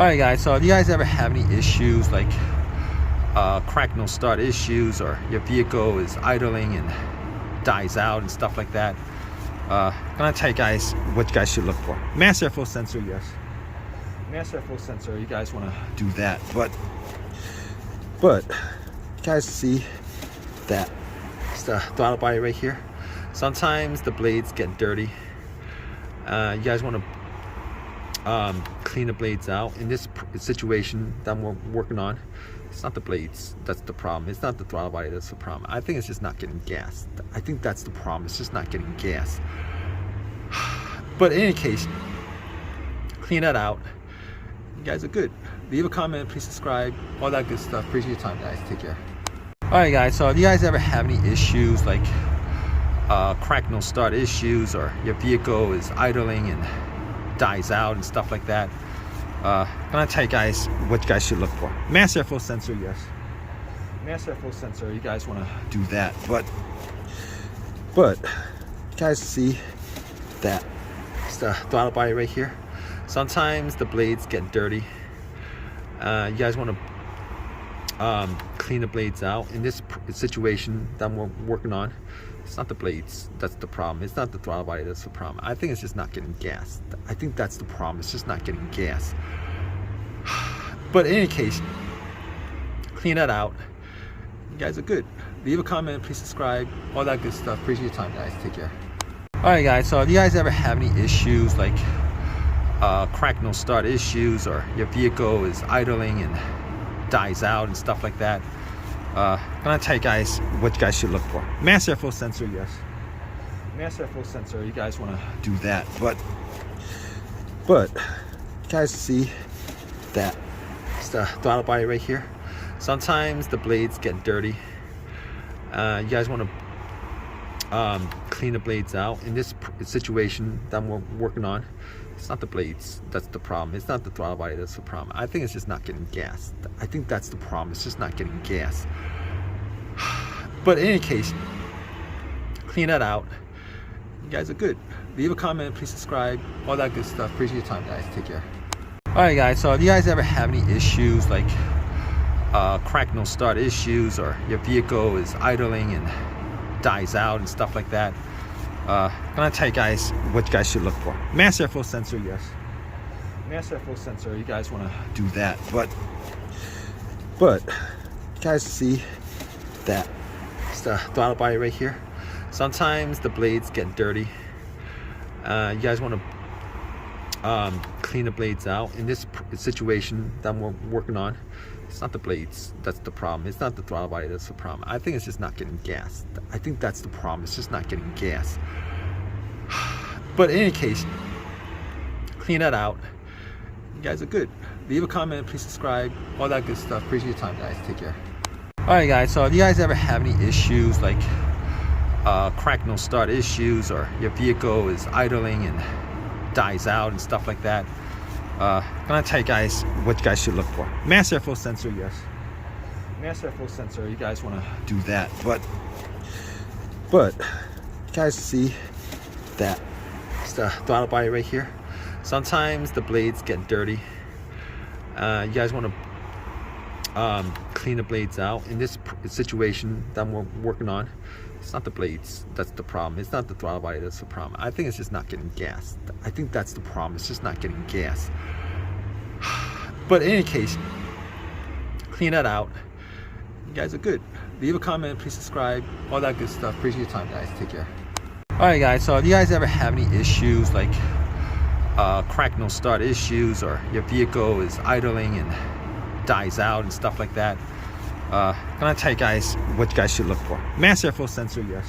Alright guys, so if you guys ever have any issues like crack no start issues, or your vehicle is idling and dies out and stuff like that, I'm gonna tell you guys what you guys should look for. Mass airflow sensor, yes. Mass airflow sensor, you guys wanna do that. But you guys see that it's the throttle body right here. Sometimes the blades get dirty. You guys wanna clean the blades out. In this situation that we're working on, it's not the blades that's the problem, it's not the throttle body that's the problem. I think it's just not getting gas. I think that's the problem, it's just not getting gas. But in any case, clean that out. You guys are good. Leave a comment, please subscribe, all that good stuff. Appreciate your time, guys. Take care. Alright guys, so if you guys ever have any issues like crack no start issues, or your vehicle is idling and dies out and stuff like that, I'm gonna tell you guys what you guys should look for. Mass airflow sensor, yes. Mass airflow sensor, you guys wanna do that. But you guys see that it's the throttle body right here. Sometimes the blades get dirty. You guys wanna clean the blades out. In this situation that we're working on, it's not the blades that's the problem, it's not the throttle body that's the problem. I think it's just not getting gas. I think that's the problem, it's just not getting gas. But in any case, clean that out. You guys are good. Leave a comment, please subscribe, all that good stuff. Appreciate your time, guys. Take care. Alright guys, so if you guys ever have any issues like crack no start issues, or your vehicle is idling and dies out and stuff like that, I'm gonna tell you guys what you guys should look for. Mass airflow sensor, yes. Mass airflow sensor, you guys wanna do that. But you guys see that it's the throttle body right here. Sometimes the blades get dirty. You guys wanna clean the blades out. In this situation that we're working on, it's not the blades that's the problem, it's not the throttle body that's the problem. I think it's just not getting gas. I think that's the problem, it's just not getting gas. But in any case, clean that out. You guys are good. Leave a comment, please subscribe, all that good stuff. Appreciate your time, guys. Take care. Alright guys, so if you guys ever have any issues like crack no start issues, or your vehicle is idling and dies out and stuff like that, I'm gonna tell you guys what you guys should look for. Mass airflow sensor, yes. Mass airflow sensor, you guys wanna do that. But you guys see that it's the throttle body right here. Sometimes the blades get dirty. You guys wanna clean the blades out. In this situation that we're working on, it's not the blades that's the problem, it's not the throttle body that's the problem. I think it's just not getting gas. I think that's the problem, it's just not getting gas. But in any case, clean that out. You guys are good. Leave a comment, please subscribe, all that good stuff. Appreciate your time, guys. Take care. Alright guys, so if you guys ever have any issues like crack no start issues, or your vehicle is idling and dies out and stuff like that, I'm gonna tell you guys what you guys should look for. Mass airflow sensor, yes. Mass airflow sensor, you guys wanna do that. But you guys see that it's the throttle body right here. Sometimes the blades get dirty. You guys wanna clean the blades out. In this situation that we're working on, it's not the blades that's the problem, it's not the throttle body that's the problem. I think it's just not getting gas. I think that's the problem, it's just not getting gas. But in any case, clean that out. You guys are good. Leave a comment, please subscribe, all that good stuff. Appreciate your time, guys. Take care. Alright guys, so if you guys ever have any issues like crack no start issues, or your vehicle is idling and dies out and stuff like that, I'm gonna tell you guys what you guys should look for. Mass airflow sensor, yes.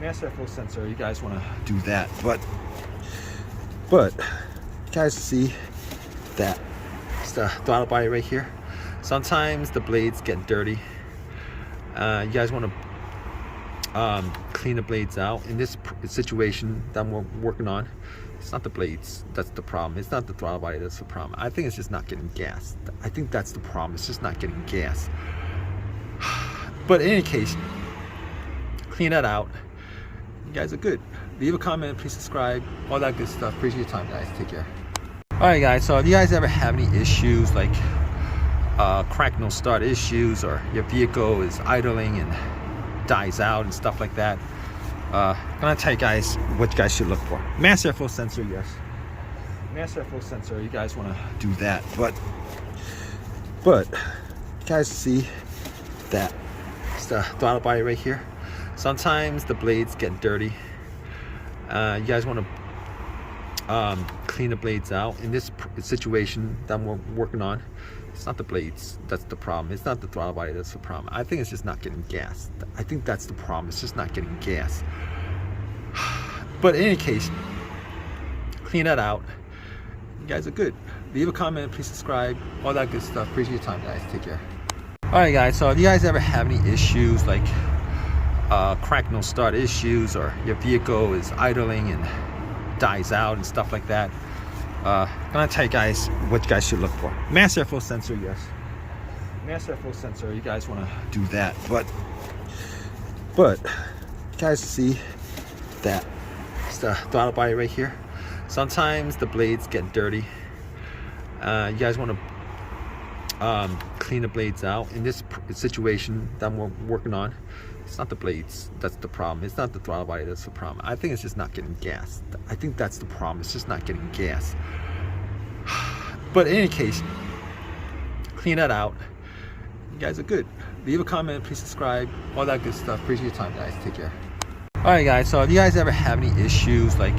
Mass airflow sensor, you guys wanna do that. But you guys see that it's the throttle body right here. Sometimes the blades get dirty. You guys wanna clean the blades out. In this situation that we're working on, it's not the blades that's the problem, it's not the throttle body that's the problem. I think it's just not getting gas. I think that's the problem, it's just not getting gas. But in any case, clean that out. You guys are good. Leave a comment, please subscribe, all that good stuff. Appreciate your time, guys. Take care. Alright guys, so if you guys ever have any issues like crack no start issues, or your vehicle is idling and dies out and stuff like that, I'm gonna tell you guys what you guys should look for. Mass airflow sensor, yes. Mass airflow sensor, you guys wanna do that. But you guys see that it's the throttle body right here. Sometimes the blades get dirty. You guys wanna clean the blades out. In this situation that we're working on, it's not the blades that's the problem. It's not the throttle body that's the problem. I think it's just not getting gas. I think that's the problem. It's just not getting gas. But in any case, clean that out. You guys are good. Leave a comment, please subscribe, all that good stuff. Appreciate your time, guys. Take care. Alright guys, so if you guys ever have any issues like crack no start issues, or your vehicle is idling and dies out and stuff like that, I'm gonna tell you guys what you guys should look for. Mass airflow sensor, yes. Mass airflow sensor, you guys wanna do that. But you guys see that it's the throttle body right here. Sometimes the blades get dirty. You guys wanna clean the blades out. In this situation that we're working on, it's not the blades that's the problem. It's not the throttle body that's the problem. I think it's just not getting gas. I think that's the problem. It's just not getting gas. But in any case, clean that out. You guys are good. Leave a comment, please subscribe, all that good stuff. Appreciate your time, guys. Take care. Alright guys, so if you guys ever have any issues like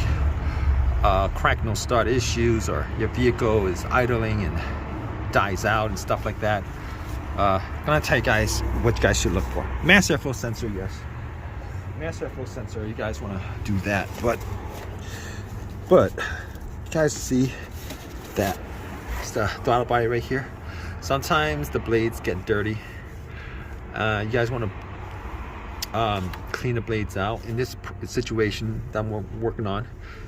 crack no start issues, or your vehicle is idling and dies out and stuff like that, I'm gonna tell you guys what you guys should look for. Mass airflow sensor, yes. Mass airflow sensor, you guys wanna do that. But you guys see that it's the throttle body right here. Sometimes the blades get dirty. You guys wanna clean the blades out. In this situation that we're working on,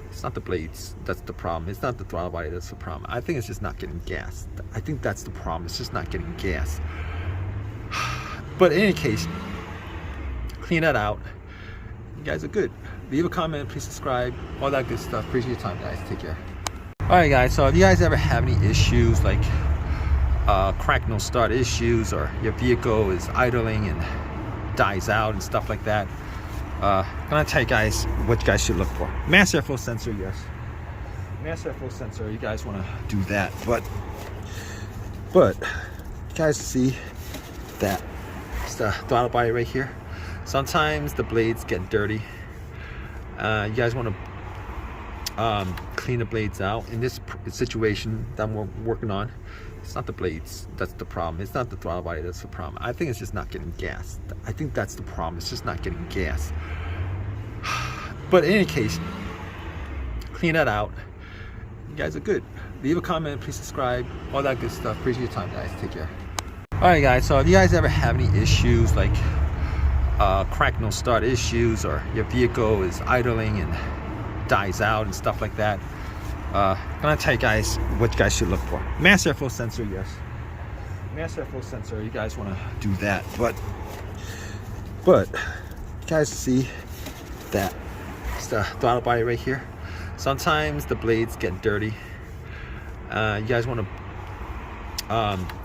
it's not the blades that's the problem. It's not the throttle body that's the problem. I think it's just not getting gas. I think that's the problem. It's just not getting gas. But in any case, clean that out. You guys are good. Leave a comment, please subscribe, all that good stuff. Appreciate your time, guys. Take care. Alright guys, so if you guys ever have any issues like crack no start issues, or your vehicle is idling and dies out and stuff like that, I'm gonna tell you guys what you guys should look for. Mass airflow sensor, yes. Mass airflow sensor, you guys wanna do that. But you guys see that it's the throttle body right here. Sometimes the blades get dirty. You guys wanna clean the blades out. In this situation that we're working on, it's not the blades that's the problem. It's not the throttle body that's the problem. I think it's just not getting gas. I think that's the problem. It's just not getting gas. But in any case, clean that out. You guys are good. Leave a comment, please subscribe, all that good stuff. Appreciate your time, guys. Take care. Alright guys, so if you guys ever have any issues like crack no start issues, or your vehicle is idling and dies out and stuff like that, I'm gonna tell you guys what you guys should look for. Mass airflow sensor, yes. Mass airflow sensor, you guys wanna do that. But you guys see that it's the throttle body right here. Sometimes the blades get dirty. You guys wanna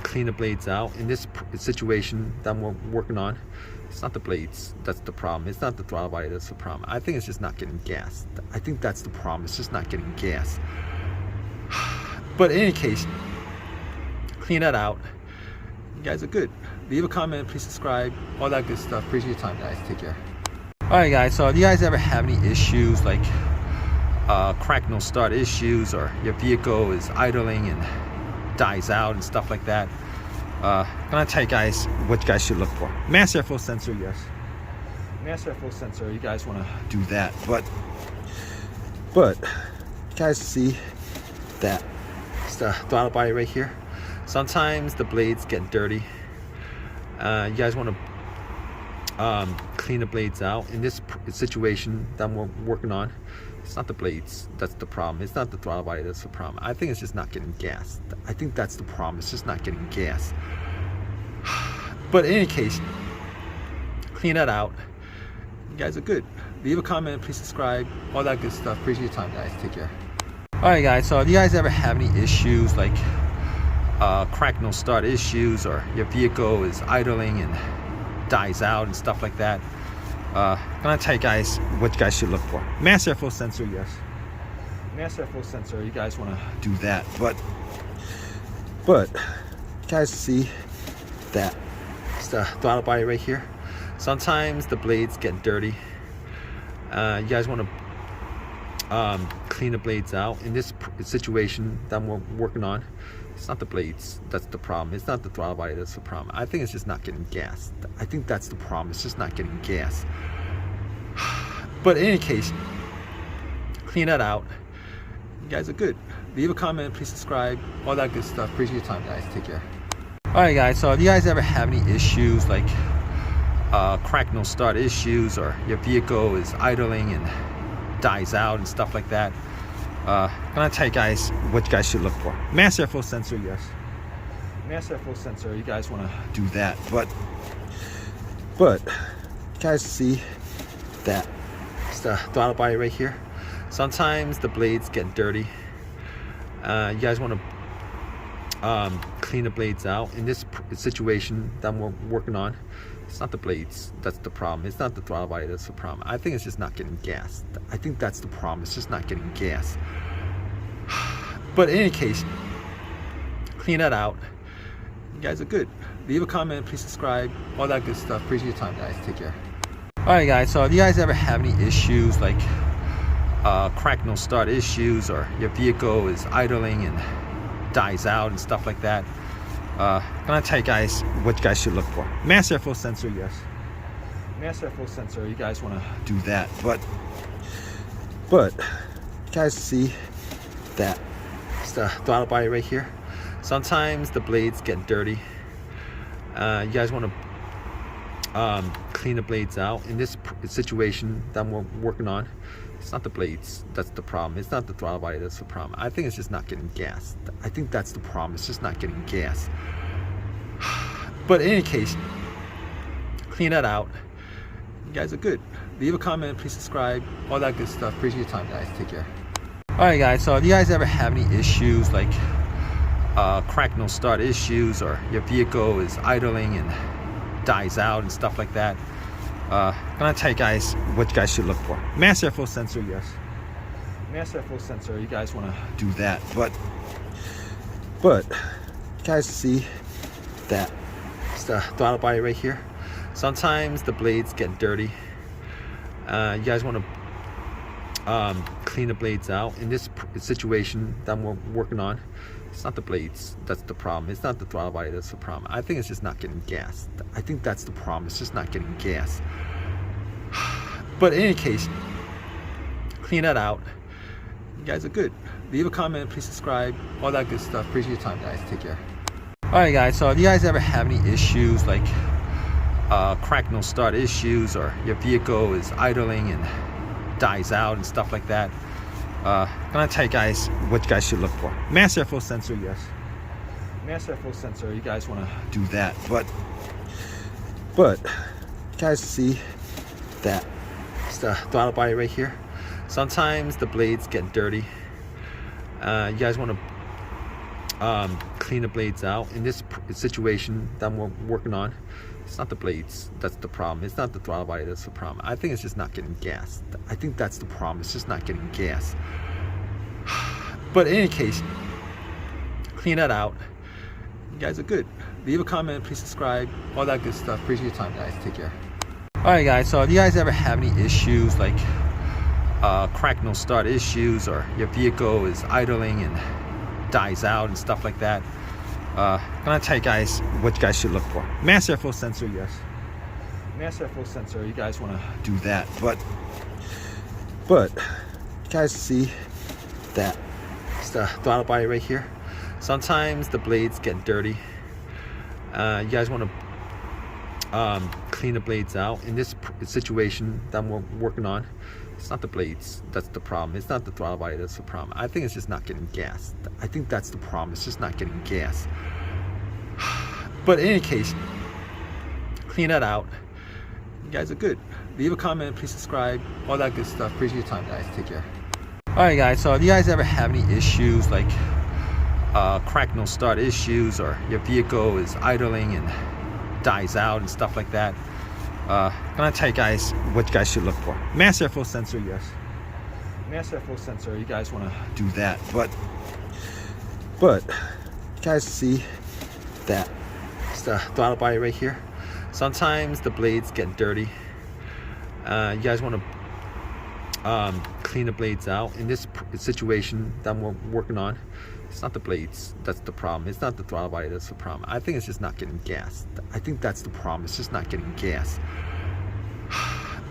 clean the blades out. In this situation that we're working on, it's not the blades that's the problem. It's not the throttle body that's the problem. I think it's just not getting gas. I think that's the problem. It's just not getting gas. But in any case, clean that out. You guys are good. Leave a comment, please subscribe, all that good stuff. Appreciate your time, guys. Take care. Alright guys, so if you guys ever have any issues like crack no start issues, or your vehicle is idling and dies out and stuff like that, I'm gonna tell you guys what you guys should look for. Mass airflow sensor, yes. Mass airflow sensor, you guys wanna do that. But you guys see that it's the throttle body right here. Sometimes the blades get dirty. You guys wanna clean the blades out. In this situation that we're working on, it's not the blades that's the problem. It's not the throttle body that's the problem. I think it's just not getting gas. I think that's the problem. It's just not getting gas. But in any case, clean that out. You guys are good. Leave a comment, please subscribe, all that good stuff. Appreciate your time, guys. Take care. Alright guys, so if you guys ever have any issues like crack no start issues, or your vehicle is idling and dies out and stuff like that, I'm gonna tell you guys what you guys should look for. Mass airflow sensor, yes. Mass airflow sensor, you guys want to do that, but you guys see that it's the throttle body right here. Sometimes the blades get dirty. You guys want to clean the blades out. In this situation that we're working on, it's not the blades that's the problem. It's not the throttle body that's the problem. I think it's just not getting gas. I think that's the problem. It's just not getting gas. But in any case, clean that out. You guys are good. Leave a comment, please subscribe, all that good stuff. Appreciate your time, guys. Take care. Alright guys, so if you guys ever have any issues like crack no start issues, or your vehicle is idling and dies out and stuff like that, I'm gonna tell you guys what you guys should look for. Mass airflow sensor, yes. Mass airflow sensor, you guys want to do that, but you guys see that it's the throttle body right here. Sometimes the blades get dirty. You guys want to clean the blades out. In this situation that we're working on, it's not the blades that's the problem. It's not the throttle body that's the problem. I think it's just not getting gas. I think that's the problem. It's just not getting gas. But in any case, clean that out. You guys are good. Leave a comment, please subscribe, all that good stuff. Appreciate your time, guys. Take care. Alright guys, so if you guys ever have any issues like crack no start issues, or your vehicle is idling and dies out and stuff like that, I'm gonna tell you guys what you guys should look for. Mass airflow sensor, yes. Mass airflow sensor, you guys want to do that, but you guys see that it's the throttle body right here. Sometimes the blades get dirty. You guys want to clean the blades out. In this situation that we're working on, it's not the blades that's the problem. It's not the throttle body that's the problem. I think it's just not getting gas. I think that's the problem. It's just not getting gas. But in any case, clean that out. You guys are good. Leave a comment, please subscribe, all that good stuff. Appreciate your time, guys. Take care. Alright guys, so if you guys ever have any issues like crack no start issues, or your vehicle is idling and dies out and stuff like that, I'm gonna tell you guys what you guys should look for. Mass airflow sensor, yes. Mass airflow sensor, you guys want to do that, but you guys see that it's the throttle body right here. Sometimes the blades get dirty. You guys want to clean the blades out. In this situation that we're working on, it's not the blades that's the problem. It's not the throttle body that's the problem. I think it's just not getting gas. I think that's the problem. It's just not getting gas. But in any case, clean that out. You guys are good. Leave a comment, please subscribe, all that good stuff. Appreciate your time, guys. Take care. Alright guys, so if you guys ever have any issues like crack no start issues, or your vehicle is idling and dies out and stuff like that, I'm gonna tell you guys what you guys should look for. Mass airflow sensor, yes. Mass airflow sensor, you guys want to do that, but you guys see that it's the throttle body right here. Sometimes the blades get dirty. You guys want to clean the blades out. In this situation that we're working on, it's not the blades that's the problem. It's not the throttle body that's the problem. I think it's just not getting gas. I think that's the problem. It's just not getting gas. But in any case, clean that out. You guys are good. Leave a comment, please subscribe, all that good stuff. Appreciate your time, guys. Take care. Alright guys, so if you guys ever have any issues like crack no start issues, or your vehicle is idling and dies out and stuff like that, I'm gonna tell you guys what you guys should look for. Mass airflow sensor, yes. Mass airflow sensor, you guys want to do that, but you guys see that it's the throttle body right here. Sometimes the blades get dirty. You guys want to clean the blades out. In this situation that we're working on, it's not the blades that's the problem. It's not the throttle body that's the problem. I think it's just not getting gas. I think that's the problem. It's just not getting gas. But in any case, clean that out. You guys are good. Leave a comment, please subscribe, all that good stuff. Appreciate your time, guys. Take care. Alright guys, so if you guys ever have any issues like crack no start issues, or your vehicle is idling and dies out and stuff like that, I'm gonna tell you guys what you guys should look for. Mass airflow sensor, yes. Mass airflow sensor, you guys want to do that, but you guys see that it's the throttle body right here. Sometimes the blades get dirty. You guys want to clean the blades out. In this situation that we're working on, it's not the blades that's the problem. It's not the throttle body that's the problem. I think it's just not getting gas. I think that's the problem. It's just not getting gas.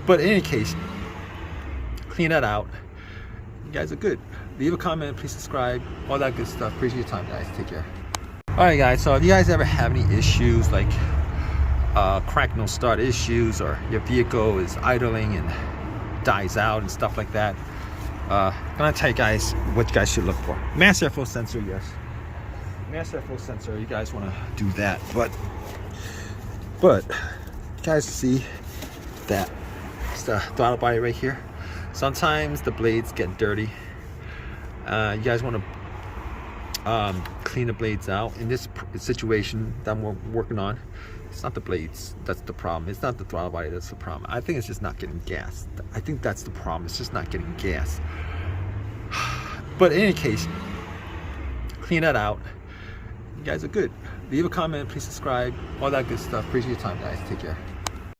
But in any case, clean that out. You guys are good. Leave a comment, please subscribe, all that good stuff. Appreciate your time, guys. Take care. Alright guys, so if you guys ever have any issues like crack no start issues, or your vehicle is idling and dies out and stuff like that, I'm gonna tell you guys what you guys should look for. Mass airflow sensor, yes. Mass airflow sensor, you guys want to do that, but you guys see that it's the throttle body right here. Sometimes the blades get dirty. You guys want to clean the blades out. In this situation that we're working on, it's not the blades that's the problem. It's not the throttle body that's the problem. I think it's just not getting gas. I think that's the problem. It's just not getting gas. But in any case, clean that out. You guys are good. Leave a comment, please subscribe, all that good stuff. Appreciate your time, guys. Take care.